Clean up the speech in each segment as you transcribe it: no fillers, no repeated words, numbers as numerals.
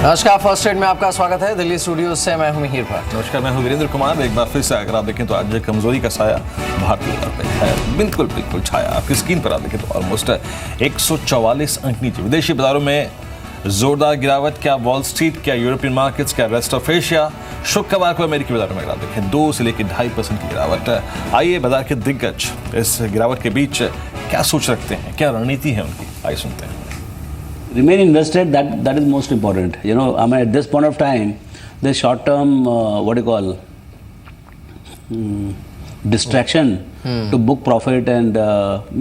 नमस्कार, first aid में आपका स्वागत है। दिल्ली स्टूडियो से मैं हूं मिहिर भट्ट। नमस्कार, मैं हूं वीरेंद्र कुमार। एक बार फिर से अगर आप देखें तो आज कमजोरी का साया भारतीय बाजार पे है, बिल्कुल बिल्कुल छाया। आपकी स्क्रीन पर आप देखें तो ऑलमोस्ट 144 अंक नीचे। विदेशी बाजारों में जोरदार गिरावट। क्या वॉल स्ट्रीट, क्या यूरोपियन मार्केट्स, क्या रेस्ट ऑफ एशिया। शुक्रवार को अमेरिकी बाजारों में अगर आप देखें 2 से लेकर 2.5% की गिरावट। आइए बाजार के दिग्गज इस गिरावट के बीच क्या सोच रखते हैं, क्या रणनीति है उनकी, आइए सुनते हैं। Remain invested, that is most important. You know, I mean, at this point of time, the short term, distraction to book profit, and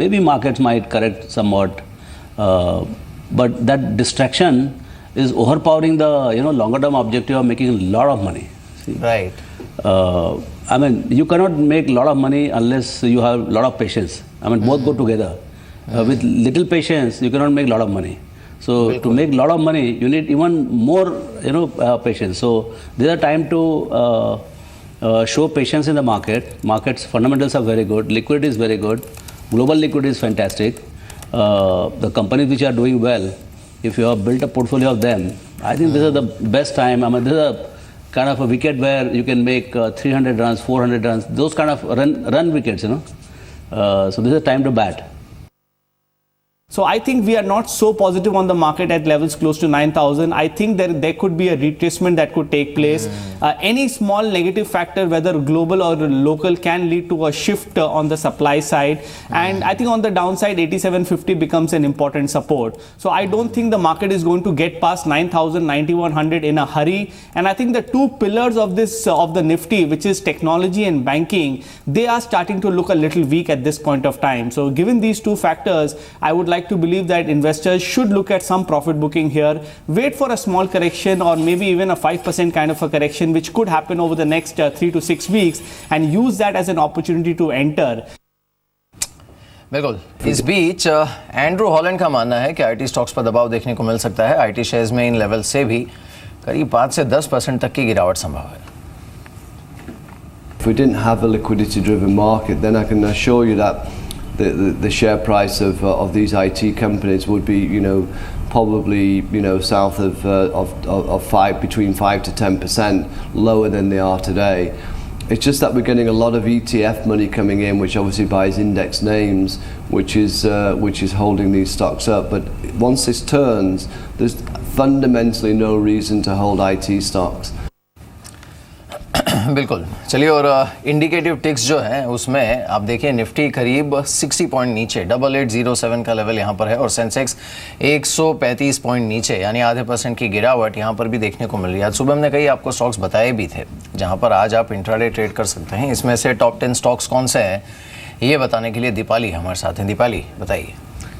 maybe markets might correct somewhat, but that distraction is overpowering the longer term objective of making a lot of money. See? Right. I mean, you cannot make a lot of money unless you have a lot of patience. I mean, both go together. With little patience, you cannot make a lot of money. So to make a lot of money, you need even more, patience. So this is a time to show patience in the market. Markets fundamentals are very good. Liquidity is very good. Global liquidity is fantastic. The companies which are doing well, if you have built a portfolio of them, I think this is the best time. I mean, this is a kind of a wicket where you can make 300 runs, 400 runs, those kind of run wickets, So this is a time to bat. So I think we are not so positive on the market at levels close to 9,000. I think there could be a retracement that could take place. Any small negative factor, whether global or local, can lead to a shift on the supply side. And I think on the downside, 8750 becomes an important support. So I don't think the market is going to get past 9,000, 9,100 in a hurry. And I think the two pillars of this of the Nifty, which is technology and banking, they are starting to look a little weak at this point of time. So given these two factors, I would like to believe that investors should look at some profit booking here, wait for a small correction or maybe even a 5% kind of a correction which could happen over the next 3 to 6 weeks and use that as an opportunity to enter. बिल्कुल। इस बीच Andrew Holland का मानना है कि IT stocks पर दबाव देखने को मिल सकता है। आईटी शेयर्स में इन लेवल से भी करीब 5 से 10% तक की गिरावट संभव है। If we didn't have a liquidity driven market, then I can assure you that the share price of these IT companies would be, probably, south of 5, between 5 to 10% lower than they are today. It's just that we're getting a lot of ETF money coming in, which obviously buys index names, which is holding these stocks up. But once this turns, there's fundamentally no reason to hold IT stocks. बिल्कुल। चलिए, और indicative ticks जो हैं उसमें आप देखिए Nifty करीब 60 point नीचे 8807 का लेवल यहाँ पर है, और सेंसेक्स 135 पॉइंट नीचे, यानी आधे % की गिरावट यहाँ पर भी देखने को मिल रही है। आज सुबह हमने कई आपको स्टॉक्स बताए भी थे जहाँ पर आज आप इंट्राडे ट्रेड कर सकते हैं। इसमें से टॉप 10 स्टॉक्स कौन से हैं ये बताने के लिए दीपाली हमारे साथ हैं। दीपाली, बताइए।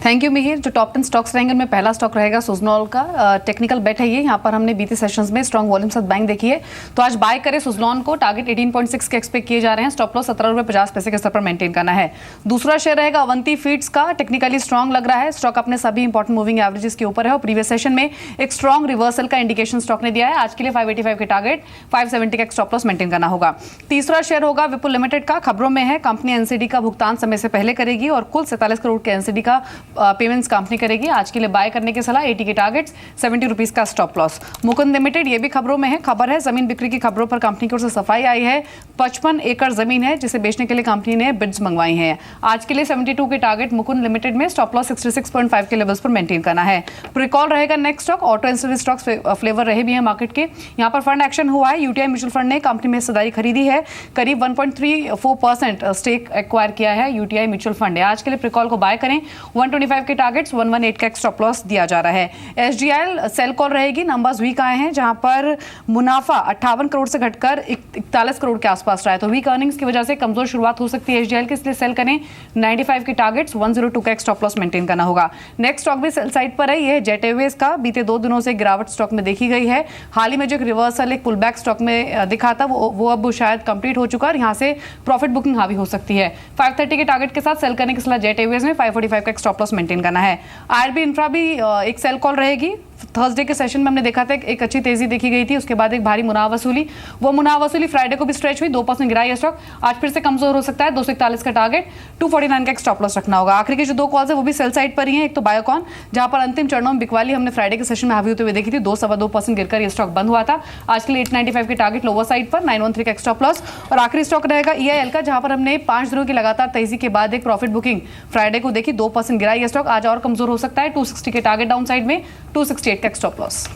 Thank you Mihir. जो टॉप 10 स्टॉक्स रहेंगे उनमें पहला स्टॉक रहेगा सुजलॉन का। टेक्निकल बेट है ये। यहाँ पर हमने बीते सेशंस में स्ट्रॉन्ग वॉल्यूम साथ बैंक देखी है, तो आज बाय करें सुजलॉन को। टारगेट 18.6 के एक्सपेक्ट किए जा रहे हैं। स्टॉप लॉस 17 रुपये 50 पैसे के स्तर पर मेंटेन करना है। दूसरा शेयर रहेगा अवंती फीड्स का। टेक्निकली स्ट्रॉन्ग लग रहा है। स्टॉक अपने सभी इंपॉर्टेंट मूविंग एवरेजेस के ऊपर है और प्रीवियस सेशन में एक स्ट्रॉन्ग रिवर्सल का इंडिकेशन स्टॉक ने दिया है। आज के लिए 585 के टारगेट, 570 का स्टॉप लॉस मेंटेन करना होगा। तीसरा शेयर होगा विपुल लिमिटेड का। खबरों में है कंपनी एनसीडी का भुगतान समय से पहले करेगी और कुल 47 करोड़ के एनसीडी का पेमेंट्स कंपनी करेगी। आज के लिए बाय करने की सलाह। 80 के टारगेट्स, 70 रुपीज का स्टॉप लॉस। मुकुंद लिमिटेड, ये भी खबरों में है। खबर है जमीन बिक्री की खबरों पर कंपनी की ओर से सफाई आई है। 55 एकड़ जमीन है जिसे बेचने के लिए कंपनी ने बिड्स मंगवाई हैं। आज के लिए 72 के टारगेट मुकुंद लिमिटेड में। स्टॉप लॉस 66.5 के लेवल्स पर मेंटेन करना है। प्रिकॉल रहेगा next stock. Auto ancillary stocks flavour रहे भी हैं मार्केट के। यहाँ पर फंड एक्शन हुआ है। यूटीआई म्यूचुअल फंड ने कंपनी में हिस्सेदारी खरीदी है। करीब 1.34% स्टेक एक्वायर किया है यूटीआई म्यूचुअल फंड है। आज के लिए प्रिकॉल को बाय करें। 125 के टारगेट्स, 118 का स्टॉप लॉस दिया जा रहा है। एसजीआईएल सेल कॉल रहेगी। नंबर्स वीक आए हैं जहां पर मुनाफा 58 करोड़ से घटकर 41 करोड़ के आसपास रहा है, तो वीक अर्निंग्स की वजह से कमजोर शुरुआत हो सकती है एसजीआईएल की, इसलिए सेल करें। 95 के टारगेट्स, 102 का स्टॉप लॉस मेंटेन करना होगा। नेक्स्ट स्टॉक भी सेल साइड पर है। यह जेट एयरवेज का। बीते 2 दिनों से गिरावट स्टॉक में देखी गई है। हाल ही में जो एक रिवर्सल, एक पुल बैक स्टॉक में दिखा था वो अब शायद कंप्लीट हो चुका है और यहाँ से प्रॉफिट बुकिंग हावी हो सकती है। 530 के टारगेट के साथ सेल करने की सलाह जेट एयरवेज में। 545 का स्टॉप लॉस मेंटेन करना है। आईआरबी इंफ्रा भी एक सेल कॉल रहेगी। थर्सडे के सेशन में हमने देखा था एक अच्छी तेजी देखी गई थी, उसके बाद एक भारी मुनाफा वसूली, वो मुनाफा वसूली फ्राइडे को भी स्ट्रेच हुई, 2% गिरा ये स्टॉक, आज फिर से कमजोर हो सकता है। 241 का टारगेट, 249 का एक स्टॉप लॉस रखना होगा। आखिरी के जो दो कॉल्स है वो भी सेल साइड पर ही है। एक तो बायोकॉन, जहां पर अंतिम चरणों में बिकवाली हमने फ्राइडे के सेशन में हावी होते हुए देखी थी, 2.25% गिरकर ये स्टॉक बंद हुआ था। आज के लिए 895 के टारगेट लोअर साइड पर, 913 का एक स्टॉप लॉस। और आखिरी स्टॉक रहेगा EIL का, जहां पर हमने 5 दिनों की लगातार तेजी के बाद एक प्रॉफिट बुकिंग फ्राइडे को देखी, 2% गिरा ये स्टॉक, आज और कमजोर हो सकता है। 260 के टारगेट डाउन साइड में, 268 का स्टॉप लॉस।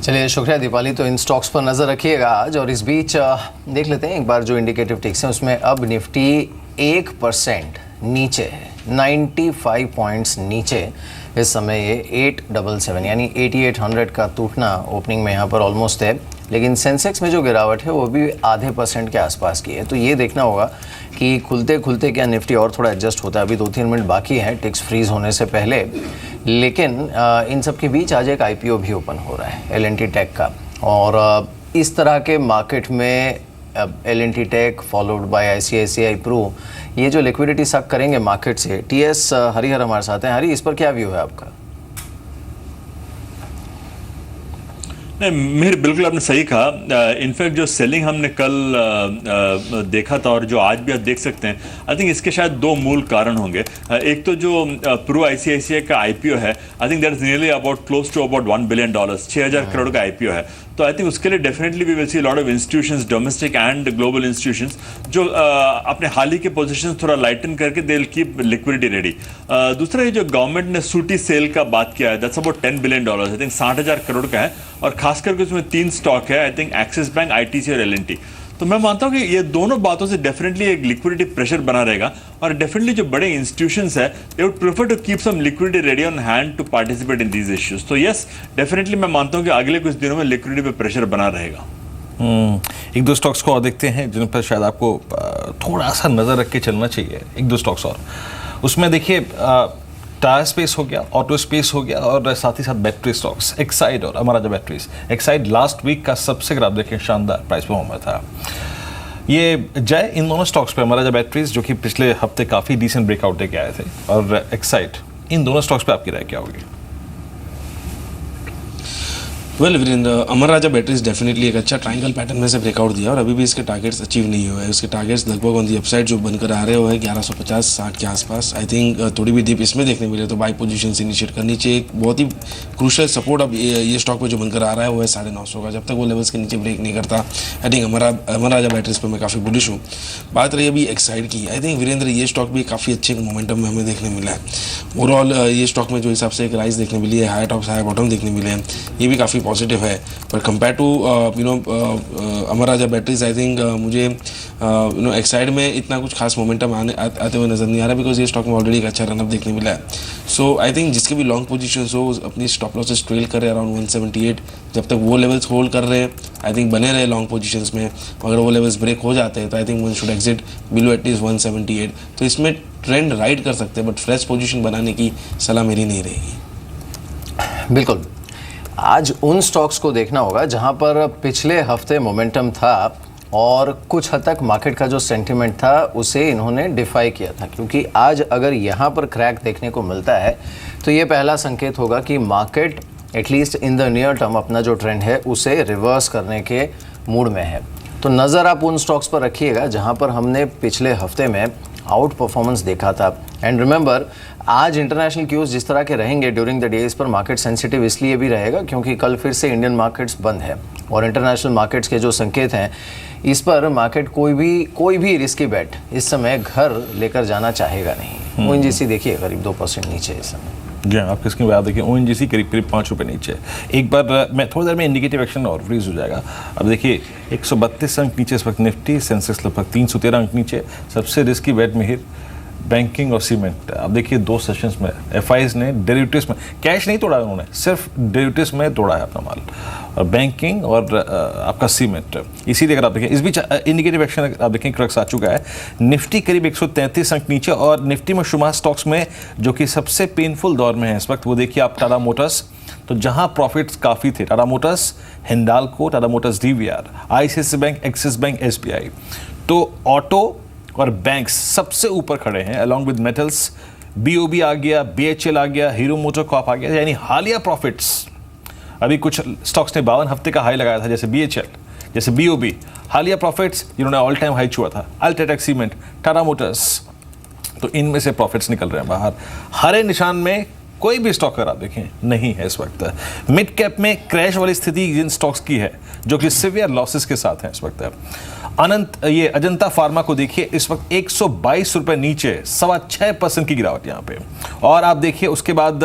चलिए शुक्रिया दीपाली। तो इन स्टॉक्स पर नजर रखिएगा आज, और इस बीच देख लेते हैं एक बार जो इंडिकेटिव टिक्स हैं उसमें अब निफ्टी 1% नीचे है, 95 पॉइंट्स नीचे इस समय ये 877 यानी 8800 का टूटना ओपनिंग में यहाँ पर ऑलमोस्ट है। लेकिन सेंसेक्स में जो गिरावट है वो भी आधे % के आसपास की है। तो ये देखना होगा कि खुलते खुलते क्या निफ्टी और थोड़ा एडजस्ट होता है। अभी 2-3 मिनट बाकी है टिक्स फ्रीज होने से पहले, लेकिन इन सब के बीच आज एक IPO भी ओपन हो रहा है L&T टेक का, और इस तरह के मार्केट में L&T tech followed by ICICI Pru, ये जो लिक्विडिटी सक करेंगे मार्केट से। TS हरिहर हमारे साथ हैं। हरी, इस पर क्या व्यू है आपका? नहीं मिहिर, बिल्कुल आपने सही कहा। इनफैक्ट जो सेलिंग हमने कल देखा था और जो आज भी आप देख सकते हैं, आई थिंक इसके शायद 2 मूल कारण होंगे। एक तो जो प्रो ICICI का IPO है, I think that is nearly about close to about $1 billion, 6000 crore का IPO है। तो आई थिंक उसके लिए definitely we will see lot of institutions, domestic and global institutions, जो अपने हाल ही के पोजीशंस थोड़ा लाइटन करके they will keep liquidity ready. दूसरा ये जो गवर्नमेंट ने सूटी सेल का बात किया है, that's about $10 billion, I think 60,000 crore का है, और खास करके उसमें 3 स्टॉक है, I think axis bank, ITC और L&T। तो मैं मानता हूं कि ये दोनों बातों से डेफिनेटली एक लिक्विडिटी प्रेशर बना रहेगा, और डेफिनेटली जो बड़े इंस्टीट्यूशंस है they would prefer to keep some liquidity ready on hand to participate in these issues. तो यस, डेफिनेटली मैं मानता हूं कि अगले कुछ दिनों में लिक्विडिटी पे प्रेशर बना रहेगा। एक दो स्टॉक्स को और देखते हैं जिन पर शायद आपको थोड़ा सा नज़र रख के चलना चाहिए। एक दो स्टॉक्स और, उसमें देखिए टायर स्पेस हो गया, ऑटो स्पेस हो गया, और साथ ही साथ बैटरी स्टॉक्स, एक्साइड और Amaraja batteries. Exide last week का सबसे, अगर आप देखें, शानदार प्राइस परफॉर्मर था। ये जय इन दोनों स्टॉक्स पे, अमराजा बैटरीज जो कि पिछले हफ्ते काफ़ी डिसेंट ब्रेकआउट लेके आए थे, और एक्साइड, इन दोनों स्टॉक्स पे आपकी राय क्या होगी? वेल वीरेंद्र, अमर राजा बैटरीज डेफिनेटली एक अच्छा ट्रायंगल पैटर्न में से ब्रेकआउट दिया, और अभी भी इसके टारगेट्स अचीव नहीं हुए हैं। उसके टारगेट्स लगभग ऑन दी अपसाइड जो बनकर आ रहे हुए 1150-60 के आसपास। आई थिंक थोड़ी भी डिप इसमें देखने मिले तो बाई पोजीशन से इनिशिएट करनी चाहिए। एक बहुत ही क्रूशियल सपोर्ट अब ये स्टॉक पे जो बनकर आ रहा है वो है 950 का। जब तक वो लेवल्स के नीचे ब्रेक नहीं करता, I think Amar Raja batteries पर मैं काफ़ी बुलिश हूँ। बात रही अभी एक्साइड की, आई थिंक वीरेंद्र ये स्टॉक भी काफ़ी अच्छे मोमेंटम में हमें देखने मिला है। ओवरऑल ये स्टॉक में जो हिसाब से एक राइज देखने मिली है, हाई टॉप्स हाई बॉटम देखने मिले हैं, ये भी काफ़ी पॉजिटिव है। पर compare to Amara Raja batteries, I think मुझे एक्साइड में इतना कुछ खास मोमेंटम आते हुए नजर नहीं आ रहा, बिकॉज ये स्टॉक में ऑलरेडी एक अच्छा रनअप देखने मिला है। सो आई थिंक जिसके भी लॉन्ग पोजीशंस हो अपनी स्टॉप लॉसेस ट्रेल कर रहे हैं अराउंड 178, जब तक वो लेवल्स होल्ड कर रहे हैं आई थिंक बने रहे लॉन्ग पोजीशंस में। अगर वो लेवल्स ब्रेक हो जाते हैं तो I think one should exit below at least 178। तो इसमें ट्रेंड राइड कर सकते हैं, बट फ्रेश पोजीशन बनाने की सलाह मेरी नहीं रहेगी। बिल्कुल, आज उन स्टॉक्स को देखना होगा जहां पर पिछले हफ्ते मोमेंटम था और कुछ हद तक मार्केट का जो सेंटिमेंट था उसे इन्होंने डिफाई किया था, क्योंकि आज अगर यहाँ पर क्रैक देखने को मिलता है तो ये पहला संकेत होगा कि market at least in the near term अपना जो ट्रेंड है उसे रिवर्स करने के मूड में है। तो नज़र आप उन स्टॉक्स पर रखिएगा जहाँ पर हमने पिछले हफ्ते में आउट परफॉर्मेंस देखा था। एंड रिमेंबर, आज इंटरनेशनल क्यूज जिस तरह के रहेंगे ड्यूरिंग द डे, इस पर मार्केट सेंसिटिव इसलिए भी रहेगा क्योंकि कल फिर से इंडियन मार्केट्स बंद है, और इंटरनेशनल मार्केट्स के जो संकेत हैं इस पर मार्केट कोई भी रिस्की बेट इस समय घर लेकर जाना चाहेगा नहीं। ONGC देखिए करीब 2% नीचे इस समय। जी आप किसकी बात देखिए, ONGC करीब ₹5 नीचे। एक बार मैं थोड़ी देर में इंडिकेटिव एक्शन और फ्रीज हो जाएगा। अब देखिए 132 अंक नीचे इस वक्त निफ्टी, सेंसेक्स लगभग 313 अंक नीचे। सबसे रिस्की बेट मिहिर बैंकिंग और सीमेंट। अब देखिए 2 सेशंस में FIs ने डेरिवेटिव्स में कैश नहीं तोड़ा, उन्होंने सिर्फ डेरिवेटिव्स में तोड़ा है अपना माल, और बैंकिंग और आपका सीमेंट। इसीलिए अगर आप देखें इस बीच इंडिकेटिव एक्शन आप देखें क्रक्स आ चुका है। निफ्टी करीब 133 अंक नीचे, और निफ्टी में शुमार स्टॉक्स में जो कि सबसे पेनफुल दौर में है इस वक्त, वो देखिए आप टाटा मोटर्स। तो जहां प्रॉफिट्स काफ़ी थे, Tata Motors, Hindalco, Tata Motors DVR, ICICI bank, axis bank, SBI। तो ऑटो और बैंक्स सबसे ऊपर खड़े हैं अलॉन्ग विद मेटल्स। BOB आ गया, BHL आ गया, हीरो मोटर कॉर्प आ गया, यानी हालिया प्रॉफिट्स अभी कुछ स्टॉक्स ने 52 हफ्ते का हाई लगाया था, जैसे BHL, जैसे BOB, हालिया प्रॉफिट्स जिन्होंने ऑल टाइम हाई छुआ था, अल्ट्राटेक सीमेंट, टाटा मोटर्स, तो इनमें से प्रॉफिट्स निकल रहे हैं बाहर। हरे निशान में कोई भी स्टॉक अगर आप देखें नहीं है इस वक्त। मिड कैप में क्रैश वाली स्थिति जिन स्टॉक्स की है जो कि सिवियर लॉसेस के साथ है इस वक्त है। ये अजंता फार्मा को देखिए, इस वक्त 122 रुपए नीचे 6.25% की गिरावट यहाँ पे। और आप देखिए उसके बाद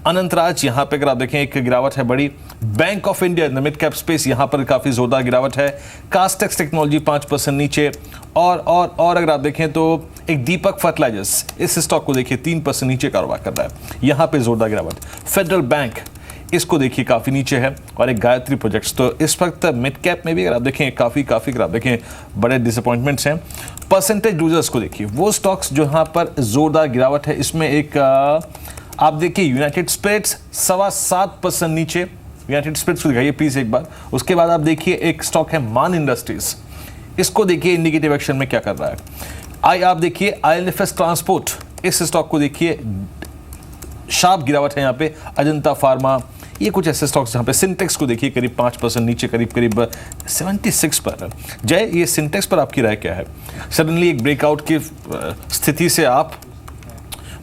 अनंतराज, यहाँ पे अगर आप देखें एक गिरावट है बड़ी। Bank of India in the mid cap space, यहाँ पर काफ़ी जोरदार गिरावट है। कास्टेक्स टेक्नोलॉजी 5% नीचे। और अगर आप देखें तो एक दीपक फर्टिलाइजर्स, इस स्टॉक को देखिए 3% नीचे कारोबार कर रहा है, यहाँ पे जोरदार गिरावट। फेडरल बैंक, इसको देखिए काफ़ी नीचे है। और एक गायत्री प्रोजेक्ट्स, तो इस वक्त मिड कैप में भी अगर आप देखें काफ़ी अगर आप देखें बड़े डिसअपॉइंटमेंट्स हैं। परसेंटेज लूजर्स को देखिए, वो स्टॉक्स जो यहाँ पर जोरदार गिरावट है, इसमें एक आप देखिए यूनाइटेड स्पिरिट्स 7.25% नीचे। यूनाइटेड स्पिरिट्स को दिखाइए प्लीज एक बार। उसके बाद आप देखिए एक स्टॉक है मान इंडस्ट्रीज, इसको देखिए इंडिकेटिव एक्शन में क्या कर रहा है। आप देखिए IL&FS ट्रांसपोर्ट, इस स्टॉक को देखिए शार्प गिरावट है यहाँ पे। अजंता फार्मा, ये कुछ ऐसे स्टॉक्स जहाँ पे सिंटेक्स को देखिए करीब 5% नीचे, करीब 76 पर। जय, ये सिंटेक्स पर आपकी राय क्या है? सडनली एक ब्रेकआउट की स्थिति से आप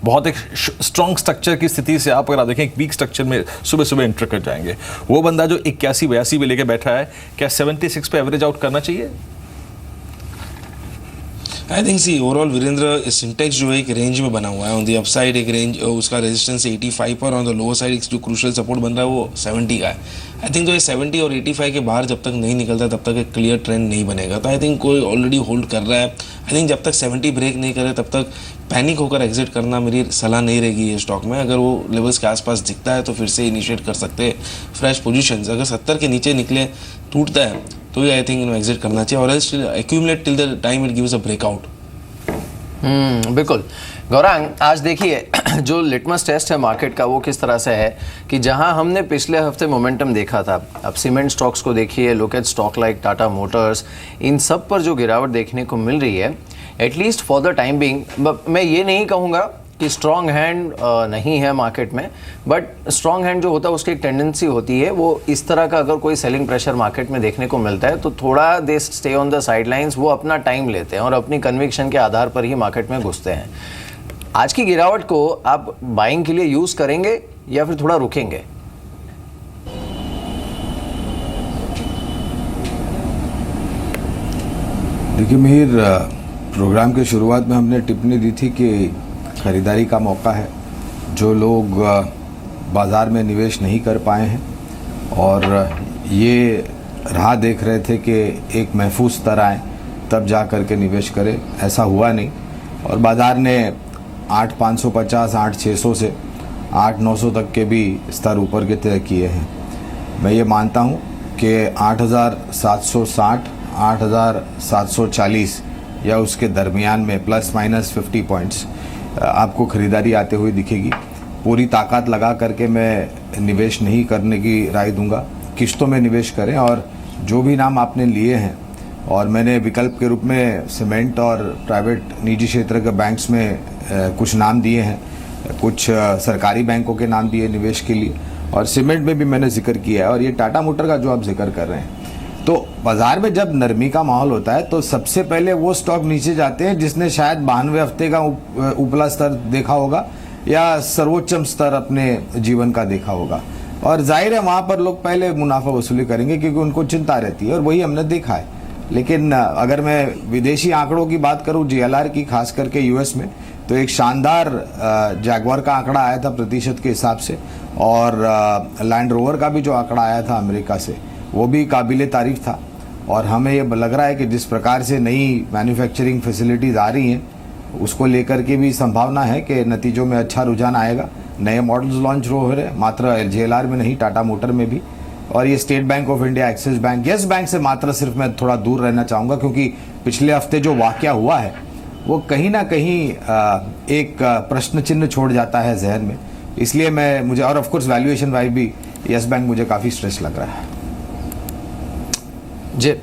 बहुत एक स्ट्रॉन्ग स्ट्रक्चर की स्थिति से आप अगर आप देखें एक वीक स्ट्रक्चर में सुबह एंटर कर जाएंगे। वो बंदा जो 81-82 पे लेके बैठा है, क्या 76 पे एवरेज आउट करना चाहिए? I think see overall Virendra, Sintex जो है एक रेंज में बना हुआ है। ऑन द अपसाइड एक रेंज, उसका रेजिस्टेंस 85 पर, ऑन द लोअर साइड एक जो क्रूशियल सपोर्ट बन रहा है वो 70 का है। आई थिंक तो ये 70 और 85 के बाहर जब तक नहीं निकलता तब तक एक क्लियर ट्रेंड नहीं बनेगा। तो आई थिंक कोई ऑलरेडी होल्ड कर रहा है। आई थिंक जब तक 70 ब्रेक नहीं करे तब तक पैनिक होकर एग्जिट करना मेरी सलाह नहीं रहेगी ये स्टॉक में। अगर वो लेवल्स के आसपास दिखता है तो फिर से इनिशिएट कर सकते हैं फ्रेश पोजीशंस। अगर 70 के नीचे निकले, टूटता है, तो ये आई थिंक एग्जिट करना चाहिए, और else accumulate till the time it gives a breakout. बिल्कुल गौरांग, आज देखिए जो लिटमस टेस्ट है मार्केट का वो किस तरह से है कि जहां हमने पिछले हफ्ते मोमेंटम देखा था, अब सीमेंट स्टॉक्स को देखिए, look at stock like Tata Motors, इन सब पर जो गिरावट देखने को मिल रही है, at least for the time being, मैं ये नहीं कहूँगा कि स्ट्रॉन्ग हैंड नहीं है मार्केट में, बट स्ट्रॉन्ग हैंड जो होता है उसकी एक टेंडेंसी होती है, वो इस तरह का अगर कोई सेलिंग प्रेशर मार्केट में देखने को मिलता है तो थोड़ा they stay on the sidelines, वो अपना टाइम लेते हैं और अपनी कन्विक्शन के आधार पर ही मार्केट में घुसते हैं। आज की गिरावट को आप बाइंग के लिए यूज करेंगे या फिर थोड़ा रुकेंगे? देखिए मिहिर, प्रोग्राम के शुरुआत में हमने टिप्पणी दी थी कि खरीदारी का मौका है। जो लोग बाज़ार में निवेश नहीं कर पाए हैं और ये राह देख रहे थे कि एक महफूज स्तर आए तब जा कर के निवेश करें, ऐसा हुआ नहीं। और बाज़ार ने 8,550, 8,600 से 8,900 तक के भी स्तर ऊपर के तय किए हैं। मैं ये मानता हूँ कि 8,760, 8,740 या उसके दरमियान में प्लस माइनस 50 पॉइंट्स आपको ख़रीदारी आते हुए दिखेगी। पूरी ताकत लगा करके मैं निवेश नहीं करने की राय दूंगा, किश्तों में निवेश करें। और जो भी नाम आपने लिए हैं, और मैंने विकल्प के रूप में सीमेंट और प्राइवेट निजी क्षेत्र के बैंक्स में कुछ नाम दिए हैं, कुछ सरकारी बैंकों के नाम दिए निवेश के लिए, और सीमेंट में भी मैंने जिक्र किया है। और ये टाटा मोटर का जो आप जिक्र कर रहे हैं, तो बाज़ार में जब नरमी का माहौल होता है तो सबसे पहले वो स्टॉक नीचे जाते हैं जिसने शायद 92 हफ्ते का उपला स्तर देखा होगा या सर्वोच्चम स्तर अपने जीवन का देखा होगा। और जाहिर है वहाँ पर लोग पहले मुनाफा वसूली करेंगे क्योंकि उनको चिंता रहती है, और वही हमने देखा है। लेकिन अगर मैं विदेशी आंकड़ों की बात करूँ, JLR की, खास करके US में, तो एक शानदार जैगवार का आंकड़ा आया था प्रतिशत के हिसाब से, और लैंड रोवर का भी जो आंकड़ा आया था अमेरिका से, वो भी काबिले तारीफ था। और हमें ये लग रहा है कि जिस प्रकार से नई मैन्युफैक्चरिंग फैसिलिटीज़ आ रही हैं, उसको लेकर के भी संभावना है कि नतीजों में अच्छा रुझान आएगा। नए मॉडल्स लॉन्च हो रहे हैं, मात्र JLR में नहीं, टाटा मोटर में भी। और ये state bank of India, axis bank, yes bank से मात्र सिर्फ मैं थोड़ा दूर रहना चाहूँगा, क्योंकि पिछले हफ्ते जो वाक़या हुआ है वो कहीं ना कहीं एक प्रश्न चिन्ह छोड़ जाता है जहन में। इसलिए मुझे और ऑफकोर्स वैल्यूएशन वाइज भी येस बैंक मुझे काफ़ी स्ट्रेस लग रहा है। जी